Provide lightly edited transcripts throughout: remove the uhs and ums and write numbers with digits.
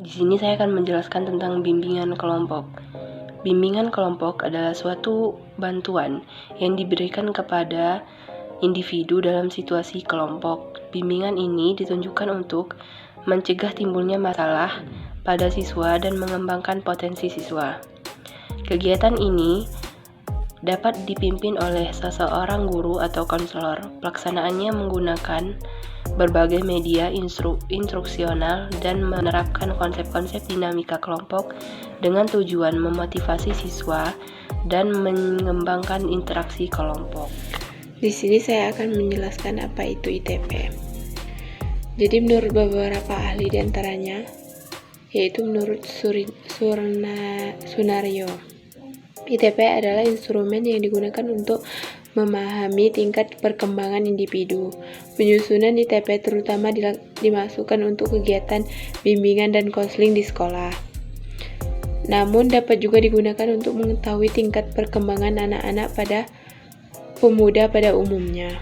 Di sini saya akan menjelaskan tentang bimbingan kelompok. Bimbingan kelompok adalah suatu bantuan yang diberikan kepada individu dalam situasi kelompok. Bimbingan ini ditunjukkan untuk mencegah timbulnya masalah pada siswa dan mengembangkan potensi siswa. Kegiatan ini dapat dipimpin oleh seseorang guru atau konselor. Pelaksanaannya menggunakan berbagai media instruksional dan menerapkan konsep-konsep dinamika kelompok dengan tujuan memotivasi siswa dan mengembangkan interaksi kelompok. Di sini saya akan menjelaskan apa itu ITP. Jadi menurut beberapa ahli diantaranya, yaitu menurut Sunario, ITP adalah instrumen yang digunakan untuk memahami tingkat perkembangan individu. Penyusunan ITP terutama dimasukkan untuk kegiatan bimbingan dan konseling di sekolah. Namun dapat juga digunakan untuk mengetahui tingkat perkembangan anak-anak pada pemuda pada umumnya.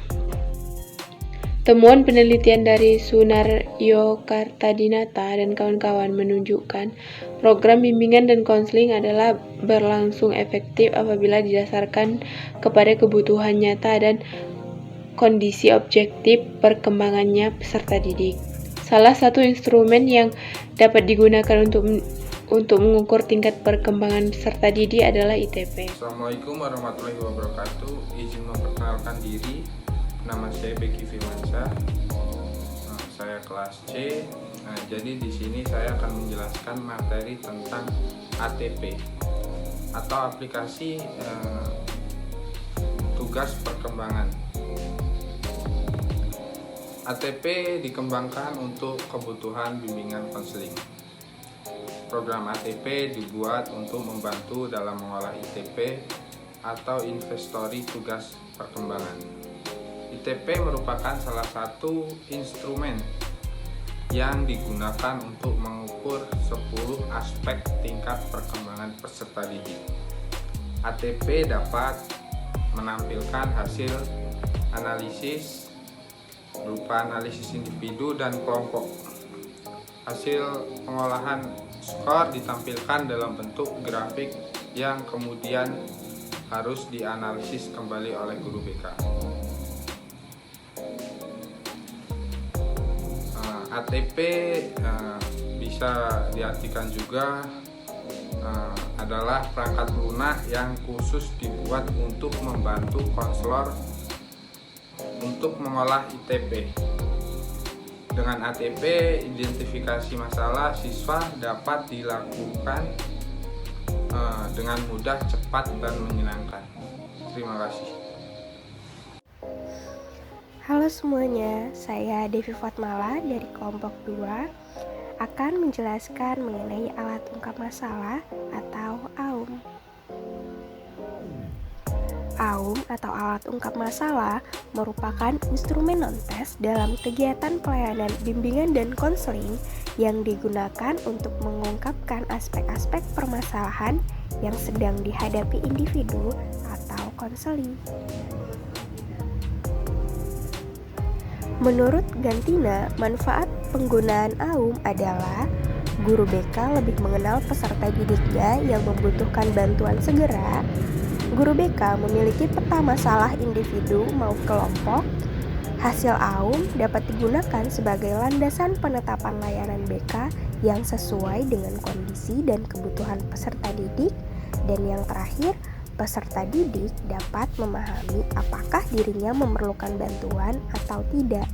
Temuan penelitian dari Sunaryo Kartadinata dan kawan-kawan menunjukkan program bimbingan dan konseling adalah berlangsung efektif apabila didasarkan kepada kebutuhan nyata dan kondisi objektif perkembangannya peserta didik. Salah satu instrumen yang dapat digunakan untuk mengukur tingkat perkembangan peserta didik adalah ITP. Assalamualaikum warahmatullahi wabarakatuh. Izin memperkenalkan diri. Nama saya Beki Firmansyah. Saya kelas C. Jadi di sini saya akan menjelaskan materi tentang ATP atau aplikasi tugas perkembangan. ATP dikembangkan untuk kebutuhan bimbingan konseling. Program ATP dibuat untuk membantu dalam mengolah ITP atau inventory tugas perkembangan. ITP merupakan salah satu instrumen yang digunakan untuk mengukur 10 aspek tingkat perkembangan peserta didik. ATP dapat menampilkan hasil analisis berupa analisis individu dan kelompok. Hasil pengolahan skor ditampilkan dalam bentuk grafik yang kemudian harus dianalisis kembali oleh guru BK. ATP bisa diartikan juga adalah perangkat lunak yang khusus dibuat untuk membantu konselor untuk mengolah ITP. Dengan ATP, identifikasi masalah siswa dapat dilakukan dengan mudah, cepat, dan menyenangkan. Terima kasih. Halo semuanya, saya Devi Fatmala dari kelompok 2 akan menjelaskan mengenai alat ungkap masalah atau AUM. AUM atau alat ungkap masalah merupakan instrumen non-tes dalam kegiatan pelayanan bimbingan dan konseling yang digunakan untuk mengungkapkan aspek-aspek permasalahan yang sedang dihadapi individu atau konseling. Menurut Gantina, manfaat penggunaan AUM adalah guru BK lebih mengenal peserta didiknya yang membutuhkan bantuan segera. Guru BK memiliki peta masalah individu maupun kelompok. Hasil AUM dapat digunakan sebagai landasan penetapan layanan BK yang sesuai dengan kondisi dan kebutuhan peserta didik. Dan yang terakhir, peserta didik dapat memahami apakah dirinya memerlukan bantuan atau tidak.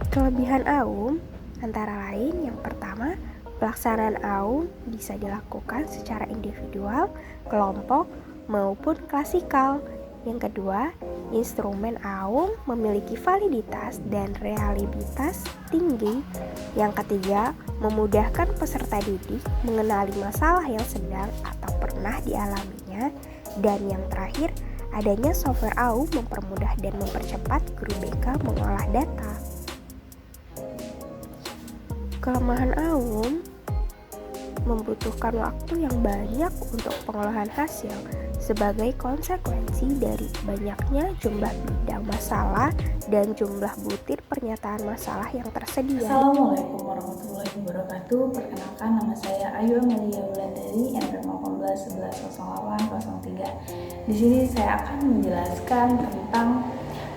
Kelebihan AUM antara lain yang pertama, pelaksanaan AUM bisa dilakukan secara individual, kelompok, maupun klasikal. Yang kedua, instrumen AUM memiliki validitas dan reliabilitas tinggi. Yang ketiga, memudahkan peserta didik mengenali masalah yang sedang atau pernah dialaminya. Dan yang terakhir, adanya software AUM mempermudah dan mempercepat guru BK mengolah data. Kelemahan AUM membutuhkan waktu yang banyak untuk pengolahan hasil, sebagai konsekuensi dari banyaknya jumlah bidang masalah dan jumlah butir pernyataan masalah yang tersedia. Assalamualaikum warahmatullahi wabarakatuh. Perkenalkan, nama saya Ayu Amelia Wulandari, NPM 18 11 08 03. Di sini saya akan menjelaskan tentang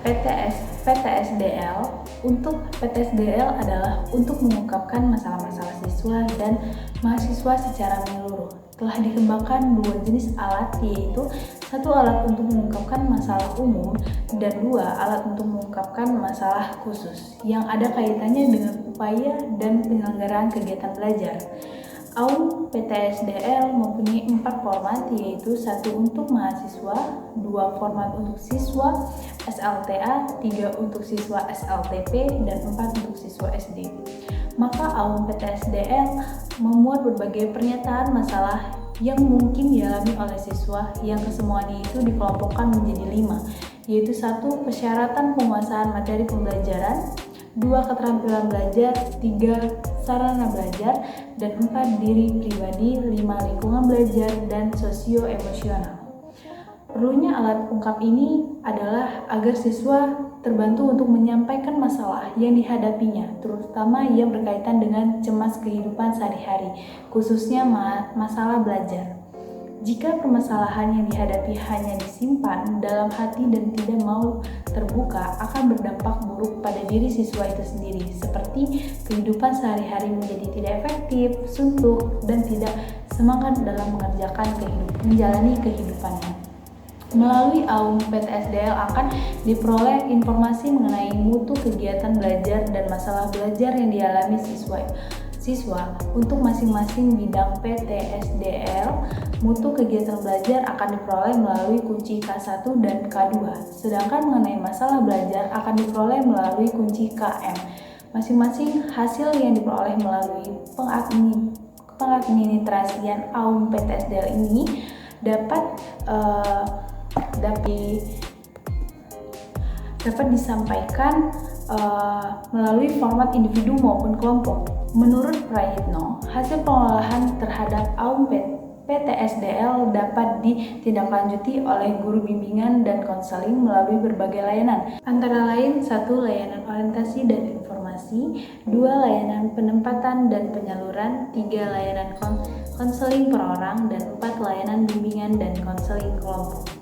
PTSDL. Untuk PTSDL adalah untuk mengungkapkan masalah-masalah siswa dan mahasiswa secara menyeluruh. Telah dikembangkan dua jenis alat, yaitu satu alat untuk mengungkapkan masalah umum dan dua alat untuk mengungkapkan masalah khusus yang ada kaitannya dengan upaya dan penyelenggaraan kegiatan belajar. AUM PTSDL mempunyai 4 format, yaitu 1 untuk mahasiswa, 2 format untuk siswa SLTA, 3 untuk siswa SLTP, dan 4 untuk siswa SD. Maka AUM PTSDL memuat berbagai pernyataan masalah yang mungkin dialami oleh siswa, yang kesemuanya itu dikelompokkan menjadi 5, yaitu 1 persyaratan penguasaan materi pembelajaran, 2 keterampilan belajar, 3 sarana belajar, dan 4 diri pribadi, 5 lingkungan belajar, dan sosio-emosional. Perlunya alat ungkap ini adalah agar siswa terbantu untuk menyampaikan masalah yang dihadapinya, terutama yang berkaitan dengan cemas kehidupan sehari-hari, khususnya masalah belajar. Jika permasalahan yang dihadapi hanya disimpan dalam hati dan tidak mau terbuka, akan berdampak buruk pada diri siswa itu sendiri, seperti kehidupan sehari-hari menjadi tidak efektif, suntuk, dan tidak semangat dalam menjalani kehidupannya. Melalui AUM PTSDL akan diperoleh informasi mengenai mutu kegiatan belajar dan masalah belajar yang dialami siswa untuk masing-masing bidang PTSDL. Mutu kegiatan belajar akan diperoleh melalui kunci K1 dan K2, sedangkan mengenai masalah belajar akan diperoleh melalui kunci KM. Masing-masing hasil yang diperoleh melalui pengadministrasian AUM PTSDL ini dapat disampaikan melalui format individu maupun kelompok. Menurut Prayitno, hasil pengolahan terhadap AUM PTSDL dapat ditindaklanjuti oleh guru bimbingan dan konseling melalui berbagai layanan, antara lain 1 layanan orientasi dan informasi, 2 layanan penempatan dan penyaluran, 3 layanan konseling per orang, dan 4 layanan bimbingan dan konseling kelompok.